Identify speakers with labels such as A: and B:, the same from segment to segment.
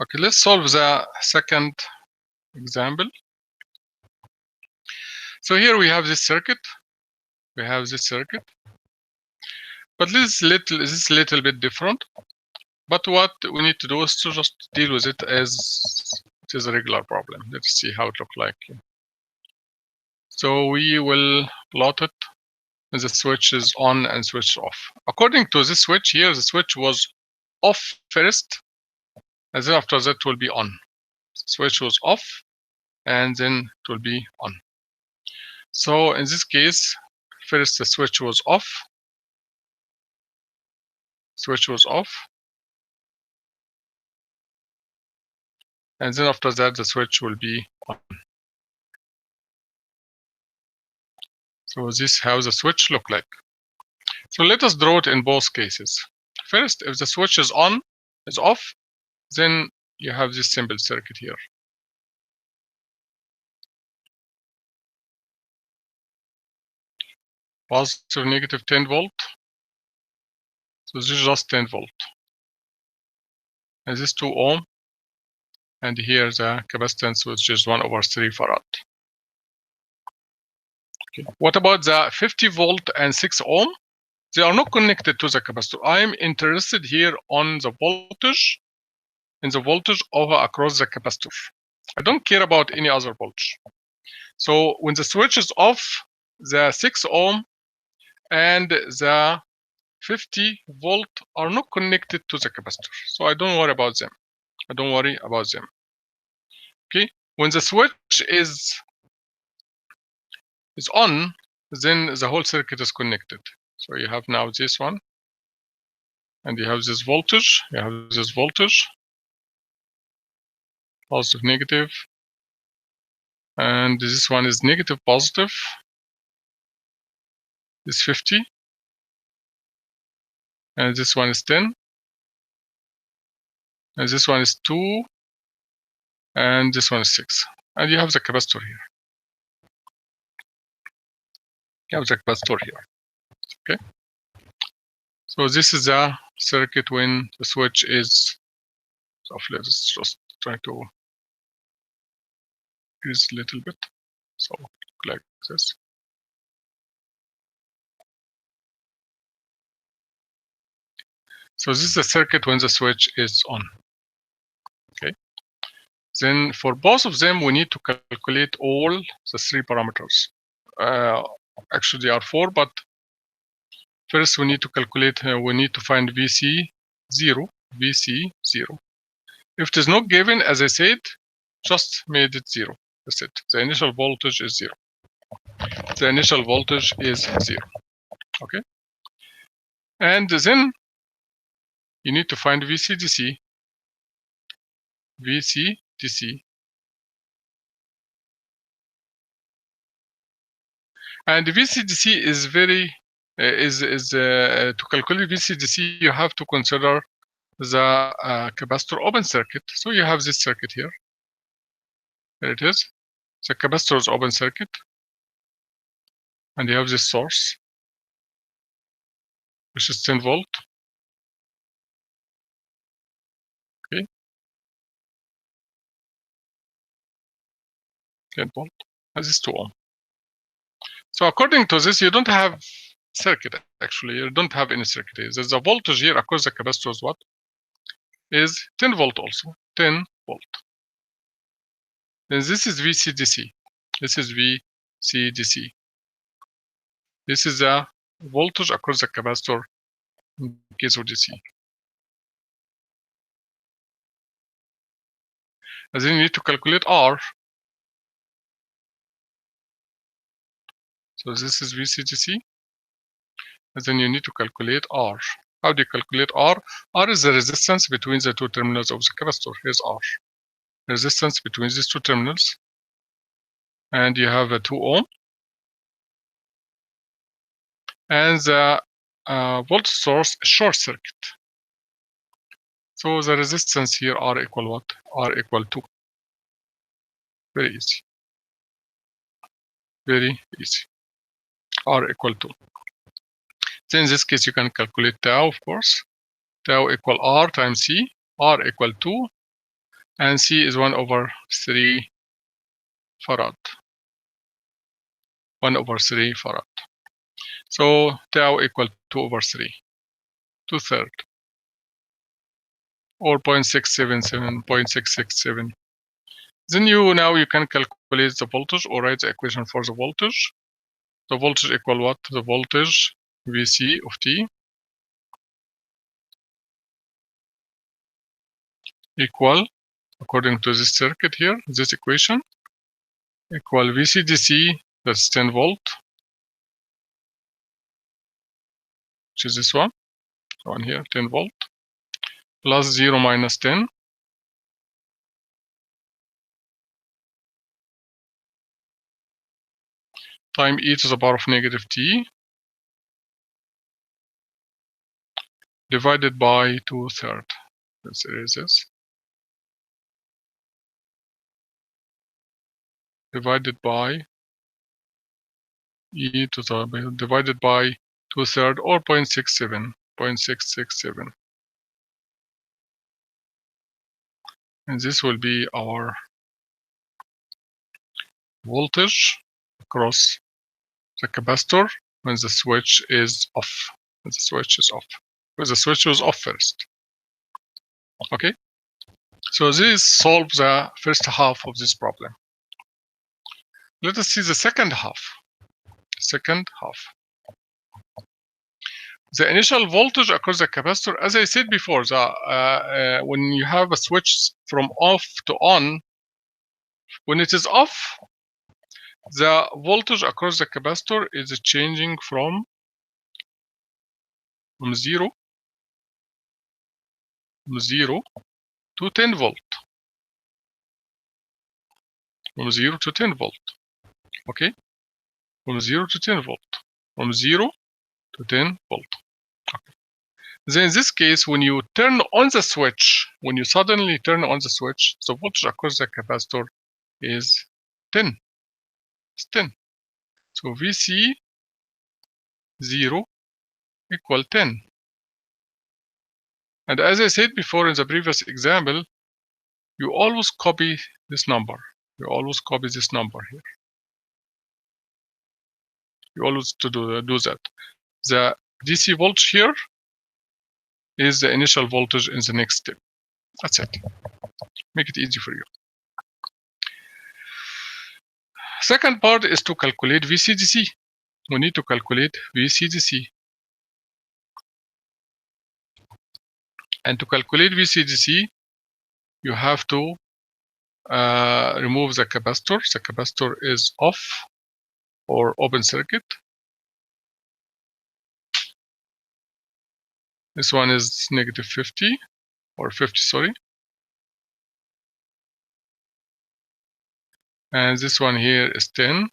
A: Okay, let's solve the second example. So here we have this circuit. We have this circuit, but this is a little bit different. But what we need to do is to just deal with it as it is a regular problem. Let's see how it looks like. So we will plot it. The switch is on and switch off. According to this switch here, the switch was off first, and then after that it will be on. The switch was off, and then it will be on. So in this case, first the switch was off. Switch was off. And then after that, the switch will be on. So this is how the switch look like. So let us draw it in both cases. First, if the switch is on, is off, then you have this simple circuit here. Positive, negative 10 volt. So this is just 10 volt. And this 2 ohm. And here the capacitance, which is 1/3 farad. Okay. What about the 50 volt and 6 ohm? They are not connected to the capacitor. I am interested here on the voltage, in the voltage over across the capacitor. I don't care about any other voltage. So when the switch is off, the 6 ohm and the 50 volt are not connected to the capacitor. So I don't worry about them. I don't worry about them. Okay. When the switch is on, then the whole circuit is connected. So you have now this one, and you have this voltage. You have this voltage, positive, negative, and this one is negative, positive. This 50, and this one is 10, and this one is 2, and this one is 6. And you have the capacitor here. You have the capacitor here. Okay. So this is the circuit when the switch is off. Let's just try to use a little bit. So like this. So this is the circuit when the switch is on. Okay. Then for both of them, we need to calculate all the 3 parameters. Actually, there are 4, but first we need to calculate, we need to find Vc0. Vc0. If it is not given, as I said, just made it 0. That's it. The initial voltage is 0. The initial voltage is 0. Okay. And then you need to find Vcdc. Vcdc. And Vcdc is very to calculate Vcdc, you have to consider the capacitor open circuit. So you have this circuit here. There it is. The capacitor is open circuit, and you have this source, which is 10 volt. Okay, 10 volt. And this 2 ohm. So according to this, you don't have circuit. Actually, you don't have any circuit. There's a voltage here across the capacitor is what? Is 10 volt also. 10 volt. Then this is Vcdc. This is Vcdc. This is the voltage across the capacitor in case of DC. And then you need to calculate R. So this is Vcdc. And then you need to calculate R. How do you calculate R? R is the resistance between the 2 terminals of the capacitor. Here's R. Resistance between these 2 terminals. And you have a 2 ohm. And the voltage source short circuit. So the resistance here R equal what? R equal 2. Very easy. Very easy. R equal 2. So in this case, you can calculate tau, of course. Tau equal R times C. R equal 2. and C is 1/3 farad. 1/3 farad. So tau equal 2/3, 2/3, or 0.677, 0.667. Then now you can calculate the voltage or write the equation for the voltage. The voltage equal what? The voltage Vc of t equal, according to this circuit here, this equation, equal Vcdc, that's 10 volt, which is this one here, 10 volt, plus 0 minus 10, time e to the power of negative t, divided by 2/3. Let's erase this. Divided by e to the, divided by 2/3, or 0.67, 0.667. And this will be our voltage across the capacitor when the switch is off. When the switch is off. Because the switch was off first. Okay? So this solves the first half of this problem. Let us see the second half. Second half. The initial voltage across the capacitor, as I said before, when you have a switch from off to on, when it is off, the voltage across the capacitor is changing from 0 to 10 volt. From 0 to 10 volt. Okay? From 0 to 10 volt. From 0 to 10 volt. Okay. Then in this case, when you turn on the switch, when you suddenly turn on the switch, the voltage across the capacitor is 10. It's 10. So Vc 0 equal 10. And as I said before in the previous example, you always copy this number. You always copy this number here. You always do that. The DC voltage here is the initial voltage in the next step. That's it. Make it easy for you. Second part is to calculate Vcdc. We need to calculate Vcdc. And to calculate Vcdc, you have to remove the capacitor. The capacitor is off or open circuit. This one is negative 50 or 50, sorry. And this one here is 10.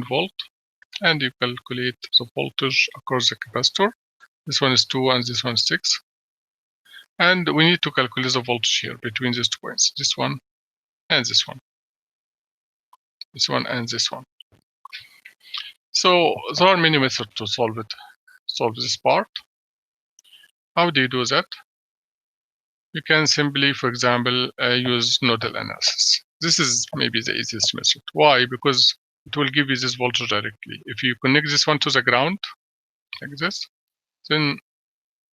A: Volt, and you calculate the voltage across the capacitor. This one is 2 and this one is 6. And we need to calculate the voltage here between these 2 points. This one and this one. This one and this one. So there are many methods to solve this part. How do you do that? You can simply, for example, use nodal analysis. This is maybe the easiest method. Why? Because it will give you this voltage directly. If you connect this one to the ground, like this, then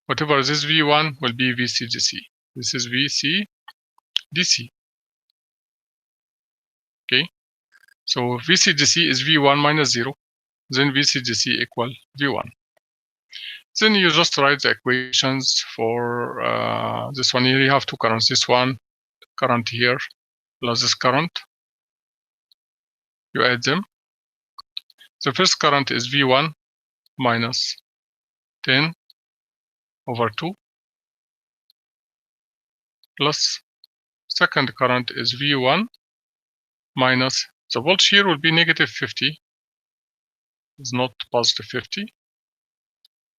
A: whatever this V1 will be Vcdc. This is Vcdc. Okay? So Vcdc is V1 minus 0. Then Vcdc equal V1. Then you just write the equations for this one here. You have two currents. This one current here plus this current. You add them. The first current is V1 minus 10 over 2 plus second current is V1 minus, the voltage here will be negative 50. It's not positive 50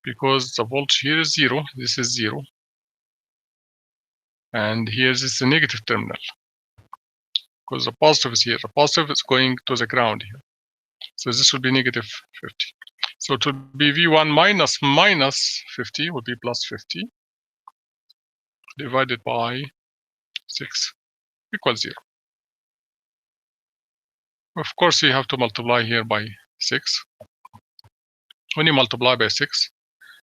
A: because the voltage here is 0. This is 0. And here is the negative terminal because the positive is here. The positive is going to the ground here. So this will be negative 50. So to be V1 minus 50 would be plus 50 divided by 6 equals 0. Of course, you have to multiply here by 6. When you multiply by 6,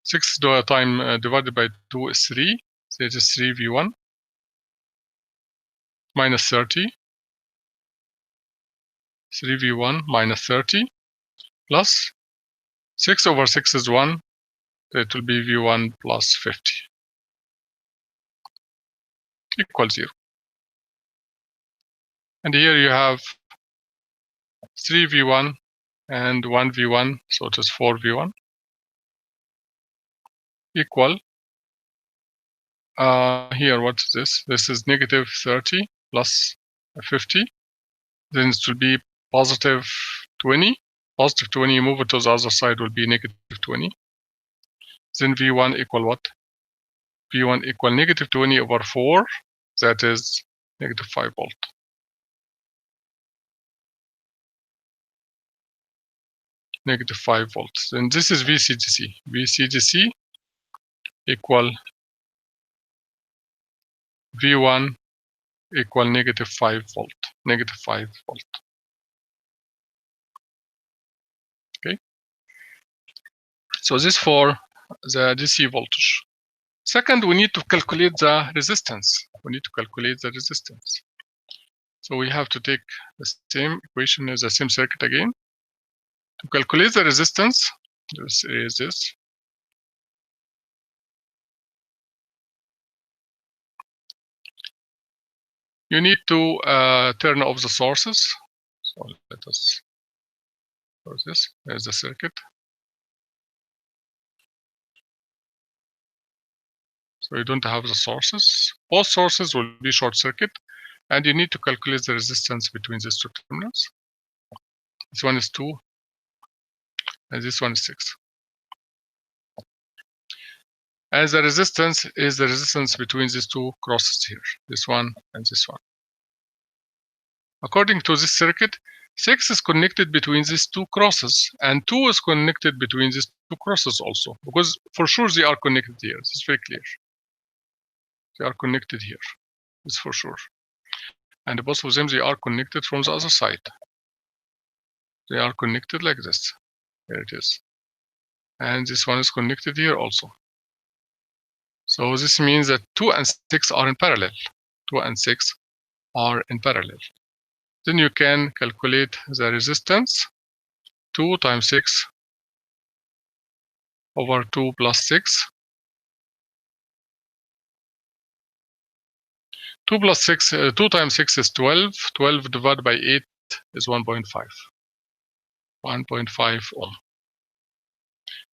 A: 6 divided by 2 is 3. So it is 3 V1 minus 30. 3 V1 minus 30 plus 6 over 6 is 1. So it will be V1 plus 50 equals 0. And here you have 3 V1 and 1 V1, so it is 4 V1 equal, here what is this? This is negative 30 plus 50, then it will be positive 20. Positive 20, you move it to the other side, will be negative 20. Then V1 equal what? V1 equal negative 20 over 4, that is negative 5 volt. Negative 5 volts. And this is Vcdc. Vcdc equal V1 equal negative 5 volt. Negative 5 volt. Okay. So this for the DC voltage. Second, we need to calculate the resistance. We need to calculate the resistance. So we have to take the same equation as the same circuit again. To calculate the resistance, this is this. You need to turn off the sources. So let us do this. There's the circuit. So you don't have the sources. Both sources will be short circuit, and you need to calculate the resistance between these two terminals. This one is 2, and this one is 6. And the resistance is the resistance between these two crosses here, this one and this one. According to this circuit, 6 is connected between these two crosses, and 2 is connected between these two crosses also, because for sure they are connected here. This is very clear. They are connected here. It's for sure. And both of them, they are connected from the other side. They are connected like this. There it is. And this one is connected here also. So this means that 2 and 6 are in parallel. 2 and 6 are in parallel. Then you can calculate the resistance. 2 times 6 over 2 plus 6. 2 plus 6, 2 times 6 is 12. 12 divided by 8 is 1.5. 1.5 ohm.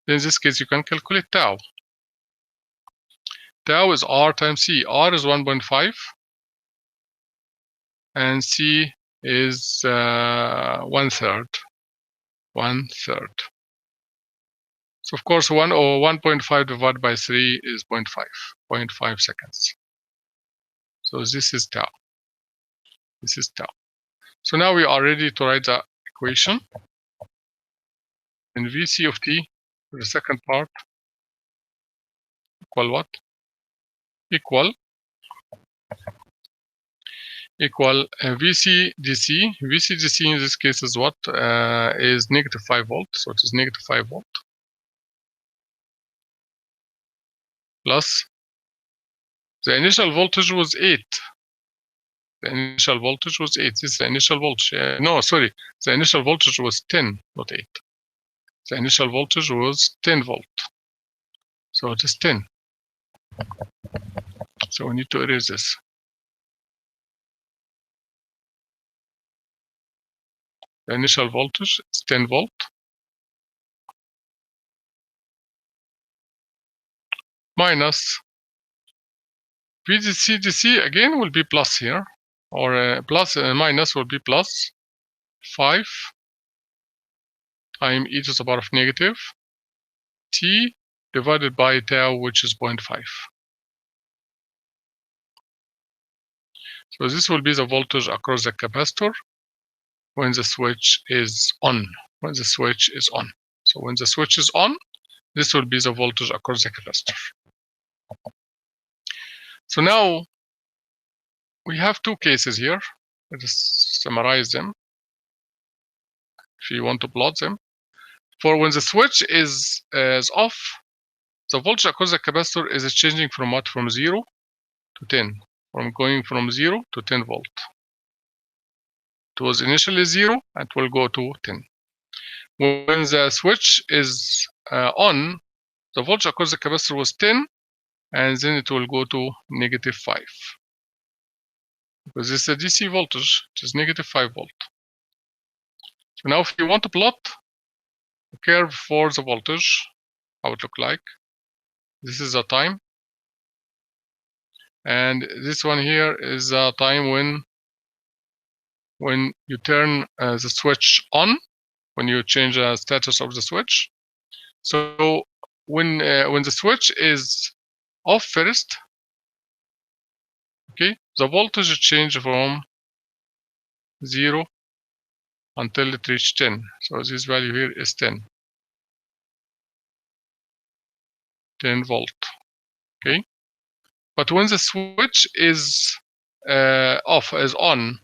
A: Then in this case, you can calculate tau. Tau is R times C. R is 1.5, and C is 1/3. 1/3. So of course, 1.5 divided by 3 is 0.5 seconds. So this is tau. This is tau. So now we are ready to write the equation. In Vc of t, the second part, equal what? Equal Vcdc. Vcdc in this case is what? Is negative 5 volt. So it is negative 5 volt. Plus the initial voltage was 8. The initial voltage was 8. This is the initial voltage. No, sorry. The initial voltage was 10, not 8. The initial voltage was 10 volt. So it is 10. So we need to erase this. The initial voltage is 10 volt. Minus Vcdc again will be plus here, or minus will be plus 5 times e to the power of negative t divided by tau, which is 0.5. So this will be the voltage across the capacitor when the switch is on. When the switch is on. So when the switch is on, this will be the voltage across the capacitor. So now we have two cases here. Let us summarize them if you want to plot them. For when the switch is off, the voltage across the capacitor is changing from what? From 0 to 10. Going from 0 to 10 volt. It was initially 0 and will go to 10. When the switch is on, the voltage across the capacitor was 10, and then it will go to -5. Because this is a DC voltage, which is -5 volt. So now if you want to plot the curve for the voltage, how it look like, this is the time. And this one here is the time when you turn the switch on, when you change the status of the switch. So when the switch is off first, okay, the voltage change from 0 until it reaches 10. So this value here is 10 volt. Okay, but when the switch is on,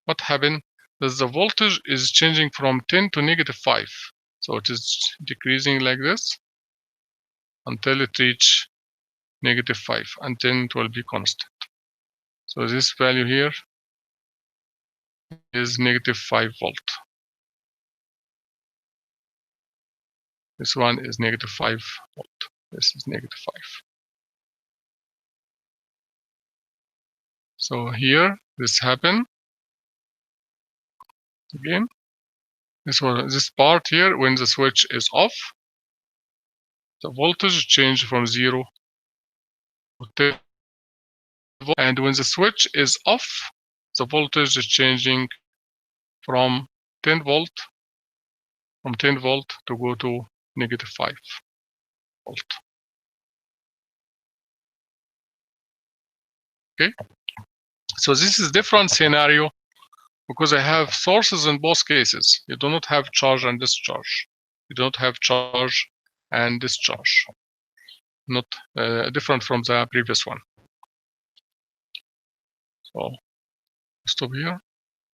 A: what happened is the voltage is changing from 10 to -5. So it is decreasing like this until it reaches -5, and then it will be constant. So this value here is -5 volt. This one is -5 volt. This is -5. So here, this happened again. This part here, when the switch is off, the voltage change from 0 to 10 volt, and when the switch is off, the voltage is changing from 10 volt to go to -5 volt. Okay, so this is different scenario because I have sources in both cases. You do not have charge and discharge. You don't have charge and discharge. Not different from the previous one. So stop here.